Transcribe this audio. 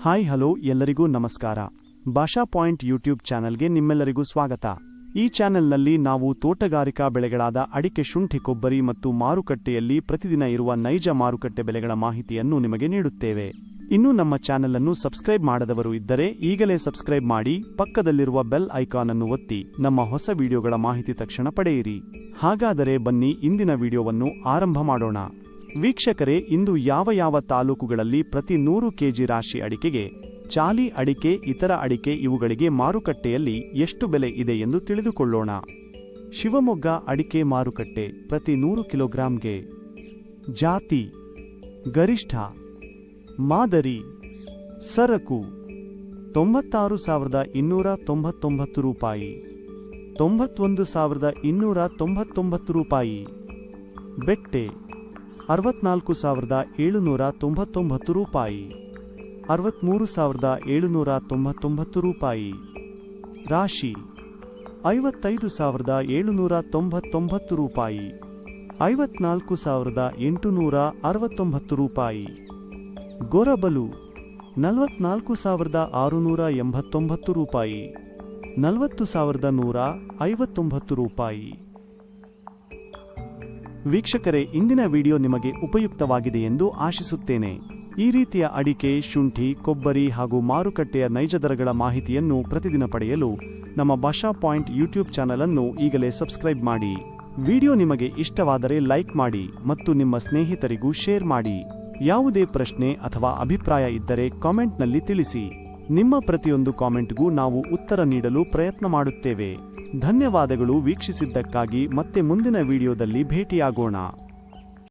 Hi hello ಎಲ್ಲರಿಗೂ ನಮಸ್ಕಾರ. ಭಾಷಾ ಪಾಯಿಂಟ್ ಯೂಟ್ಯೂಬ್ ಚಾನೆಲ್ಗೆ ನಿಮ್ಮೆಲ್ಲರಿಗೂ ಸ್ವಾಗತ. ಈ ಚಾನೆಲ್ನಲ್ಲಿ ನಾವು ತೋಟಗಾರಿಕಾ ಬೆಳೆಗಳಾದ ಅಡಿಕೆ, ಶುಂಠಿ, ಕೊಬ್ಬರಿ ಮತ್ತು ಮಾರುಕಟ್ಟೆಯಲ್ಲಿ ಪ್ರತಿದಿನ ಇರುವ ನೈಜ ಮಾರುಕಟ್ಟೆ ಬೆಲೆಗಳ ಮಾಹಿತಿಯನ್ನು ನಿಮಗೆ ನೀಡುತ್ತೇವೆ. ಇನ್ನೂ ನಮ್ಮ ಚಾನೆಲ್ ಅನ್ನು ಸಬ್ಸ್ಕ್ರೈಬ್ ಮಾಡದವರು ಇದ್ದರೆ ಈಗಲೇ ಸಬ್ಸ್ಕ್ರೈಬ್ ಮಾಡಿ, ಪಕ್ಕದಲ್ಲಿರುವ ಬೆಲ್ ಐಕಾನ್ ಅನ್ನು ಒತ್ತಿ ನಮ್ಮ ಹೊಸ ವಿಡಿಯೋಗಳ ಮಾಹಿತಿ ತಕ್ಷಣ ಪಡೆಯಿರಿ. ಹಾಗಾದರೆ ಬನ್ನಿ ಇಂದಿನ ವಿಡಿಯೋವನ್ನು ಆರಂಭ ಮಾಡೋಣ. ವೀಕ್ಷಕರೇ, ಇಂದು ಯಾವ ತಾಲೂಕುಗಳಲ್ಲಿ ಪ್ರತಿ 100 ಕೆಜಿ ರಾಶಿ ಅಡಿಕೆಗೆ, ಚಾಲಿ ಅಡಿಕೆ, ಇತರ ಅಡಿಕೆ ಇವುಗಳಿಗೆ ಮಾರುಕಟ್ಟೆಯಲ್ಲಿ ಎಷ್ಟು ಬೆಲೆ ಇದೆ ಎಂದು ತಿಳಿದುಕೊಳ್ಳೋಣ. ಶಿವಮೊಗ್ಗ ಅಡಿಕೆ ಮಾರುಕಟ್ಟೆ ಪ್ರತಿ 100 ಕಿಲೋಗ್ರಾಂಗೆ ಜಾತಿ, ಗರಿಷ್ಠ, ಮಾದರಿ, ಸರಕು 96,299 ರೂಪಾಯಿ, 91,299 ರೂಪಾಯಿ. ಬೆಟ್ಟೆ 64,799 ರೂಪಾಯಿ, 63,799 ರೂಪಾಯಿ. ರಾಶಿ 55,799 ರೂಪಾಯಿ, 54,869 ರೂಪಾಯಿ. ಗೊರಬಲು 44,689 ರೂಪಾಯಿ, 40,159 ರೂಪಾಯಿ. ವೀಕ್ಷಕರೇ, ಇಂದಿನ ವಿಡಿಯೋ ನಿಮಗೆ ಉಪಯುಕ್ತವಾಗಿದೆ ಎಂದು ಆಶಿಸುತ್ತೇನೆ. ಈ ರೀತಿಯ ಅಡಿಕೆ, ಶುಂಠಿ, ಕೊಬ್ಬರಿ ಹಾಗೂ ಮಾರುಕಟ್ಟೆಯ ನೈಜ ದರಗಳ ಮಾಹಿತಿಯನ್ನು ಪ್ರತಿದಿನ ಪಡೆಯಲು ನಮ್ಮ ಭಾಷಾ ಪಾಯಿಂಟ್ ಯೂಟ್ಯೂಬ್ ಚಾನೆಲ್ ಅನ್ನು ಈಗಲೇ ಸಬ್ಸ್ಕ್ರೈಬ್ ಮಾಡಿ. ವಿಡಿಯೋ ನಿಮಗೆ ಇಷ್ಟವಾದರೆ ಲೈಕ್ ಮಾಡಿ ಮತ್ತು ನಿಮ್ಮ ಸ್ನೇಹಿತರಿಗೂ ಶೇರ್ ಮಾಡಿ. ಯಾವುದೇ ಪ್ರಶ್ನೆ ಅಥವಾ ಅಭಿಪ್ರಾಯ ಇದ್ದರೆ ಕಾಮೆಂಟ್ನಲ್ಲಿ ತಿಳಿಸಿ. ನಿಮ್ಮ ಪ್ರತಿಯೊಂದು ಕಾಮೆಂಟ್ಗೂ ನಾವು ಉತ್ತರ ನೀಡಲು ಪ್ರಯತ್ನ ಮಾಡುತ್ತೇವೆ. ಧನ್ಯವಾದಗಳು ವೀಕ್ಷಿಸಿದ್ದಕ್ಕಾಗಿ. ಮತ್ತೆ ಮುಂದಿನ ವಿಡಿಯೋದಲ್ಲಿ ಭೇಟಿಯಾಗೋಣ.